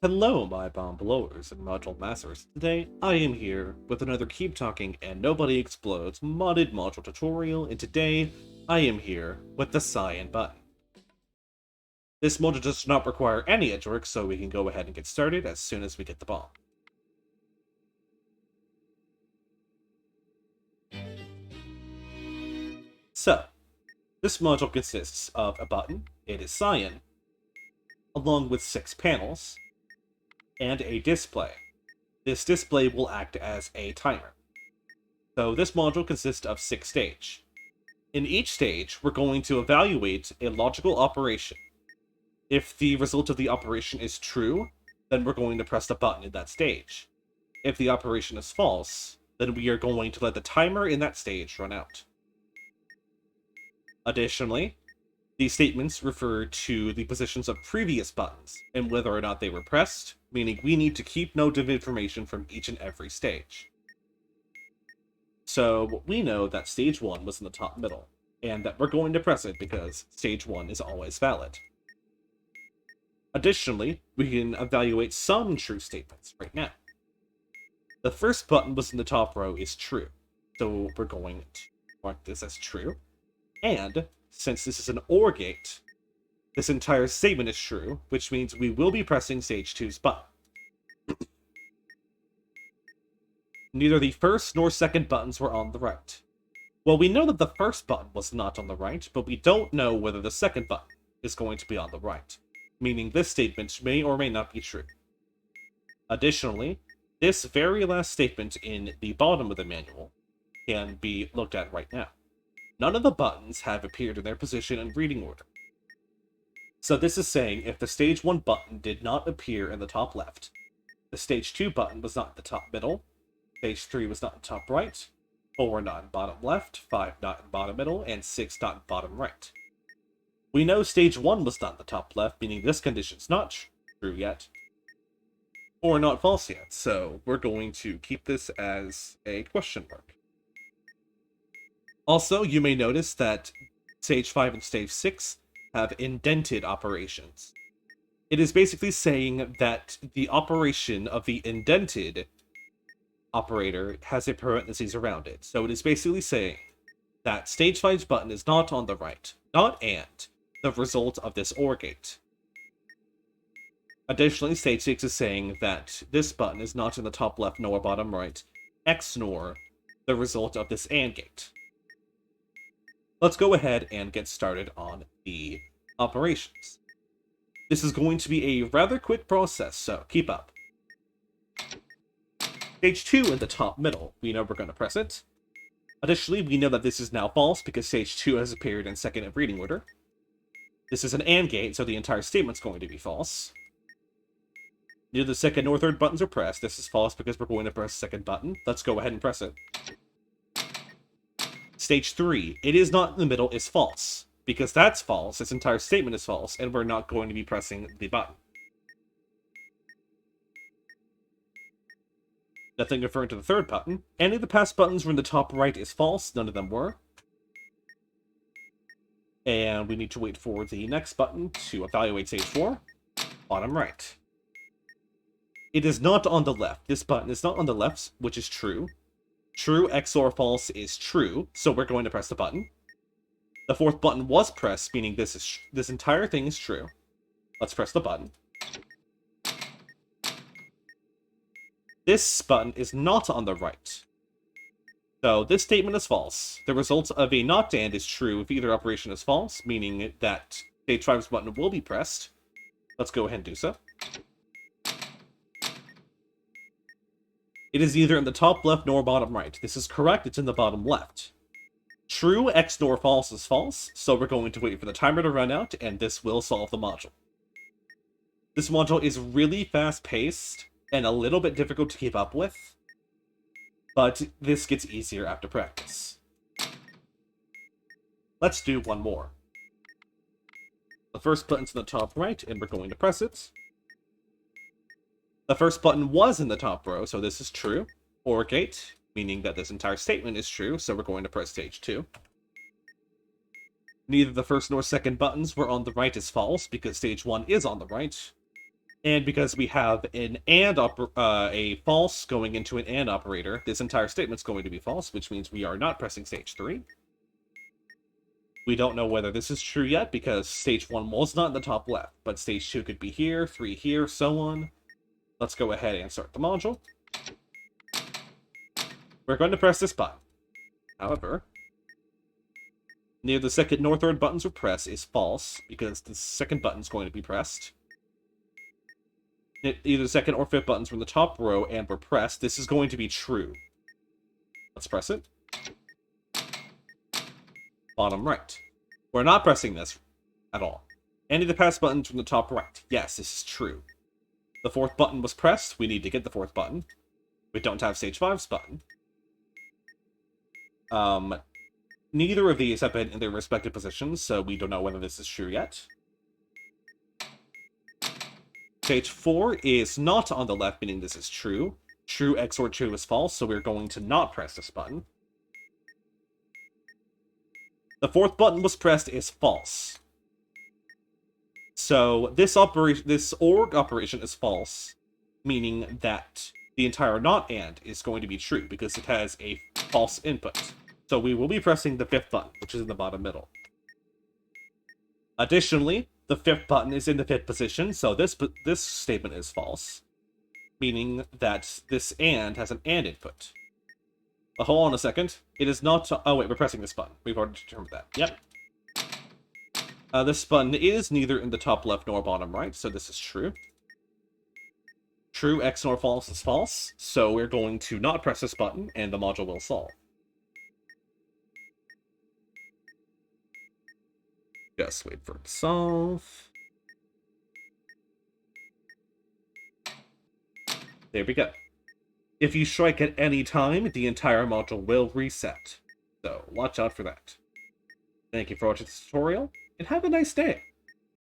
Hello, my bomb blowers and module masters. Today, I am here with another Keep Talking and Nobody Explodes modded module tutorial, and today, I am here with the Cyan button. This module does not require any edge work, so we can go ahead and get started as soon as we get the bomb. So, this module consists of a button, it is Cyan, along with 6 panels, and a display. This display will act as a timer. So this module consists of 6 stages. In each stage, we're going to evaluate a logical operation. If the result of the operation is true, then we're going to press the button in that stage. If the operation is false, then we are going to let the timer in that stage run out. Additionally, these statements refer to the positions of previous buttons and whether or not they were pressed, meaning we need to keep note of information from each and every stage. So we know that stage 1 was in the top middle, and that we're going to press it because stage 1 is always valid. Additionally, we can evaluate some true statements right now. The first button was in the top row is true, so we're going to mark this as true. And since this is an OR gate, this entire statement is true, which means we will be pressing stage 2's button. Neither the first nor second buttons were on the right. Well, we know that the first button was not on the right, but we don't know whether the second button is going to be on the right, meaning this statement may or may not be true. Additionally, this very last statement in the bottom of the manual can be looked at right now. None of the buttons have appeared in their position and reading order. So this is saying if the stage 1 button did not appear in the top left, the stage 2 button was not in the top middle, stage 3 was not in top right, 4 not in bottom left, 5 not in bottom middle, and 6 not in bottom right. We know stage 1 was not in the top left, meaning this condition's not true yet, or not false yet, so we're going to keep this as a question mark. Also, you may notice that stage 5 and stage 6 have indented operations. It is basically saying that the operation of the indented operator has a parentheses around it. So it is basically saying that stage 5's button is not on the right, not and, the result of this OR gate. Additionally, stage 6 is saying that this button is not in the top left nor bottom right, X nor the result of this AND gate. Let's go ahead and get started on the operations. This is going to be a rather quick process, so keep up. Stage 2 in the top middle, we know we're going to press it. Additionally, we know that this is now false because stage 2 has appeared in second in reading order. This is an AND gate, so the entire statement's going to be false. Neither the second nor third buttons are pressed. This is false because we're going to press the second button. Let's go ahead and press it. Stage 3, it is not in the middle, is false. Because that's false, this entire statement is false, and we're not going to be pressing the button. Nothing referring to the third button. Any of the past buttons were in the top right is false, none of them were. And we need to wait for the next button to evaluate stage 4. Bottom right. It is not on the left. This button is not on the left, which is true. True XOR false is true, so we're going to press the button. The fourth button was pressed, meaning this entire thing is true. Let's press the button. This button is not on the right. So this statement is false. The result of a not AND is true if either operation is false, meaning that stage 5's button will be pressed. Let's go ahead and do so. It is neither in the top left nor bottom right. This is correct, it's in the bottom left. True X nor false is false, so we're going to wait for the timer to run out, and this will solve the module. This module is really fast-paced, and a little bit difficult to keep up with, but this gets easier after practice. Let's do one more. The first button's in the top right, and we're going to press it. The first button was in the top row, so this is true. OR gate, meaning that this entire statement is true, so we're going to press stage 2. Neither the first nor second buttons were on the right is false, because stage 1 is on the right. And because we have an a false going into an and operator, this entire statement's going to be false, which means we are not pressing stage 3. We don't know whether this is true yet, because stage 1 was not in the top left, but stage 2 could be here, 3 here, so on. Let's go ahead and start the module. We're going to press this button. However, neither the second nor third buttons we press is false, because the second button's going to be pressed. Either the second or fifth buttons from the top row and were pressed. This is going to be true. Let's press it. Bottom right. We're not pressing this at all. Any of the past buttons from the top right. Yes, this is true. The fourth button was pressed. We need to get the fourth button. We don't have stage 5's button. Neither of these have been in their respective positions, so we don't know whether this is true yet. Stage 4 is not on the left, meaning this is true. True XOR true is false, so we're going to not press this button. The fourth button was pressed is false. So this OR operation is false, meaning that the entire not AND is going to be true, because it has a false input. So we will be pressing the fifth button, which is in the bottom middle. Additionally, the fifth button is in the fifth position, so this statement is false, meaning that this AND has an AND input. But hold on a second. It is not... Oh, wait, we're pressing this button. We've already determined that. Yep. This button is neither in the top left nor bottom right, so this is true. True X nor false is false, so we're going to not press this button, and the module will solve. Just wait for it to solve. There we go. If you strike at any time, the entire module will reset. So watch out for that. Thank you for watching this tutorial, and have a nice day.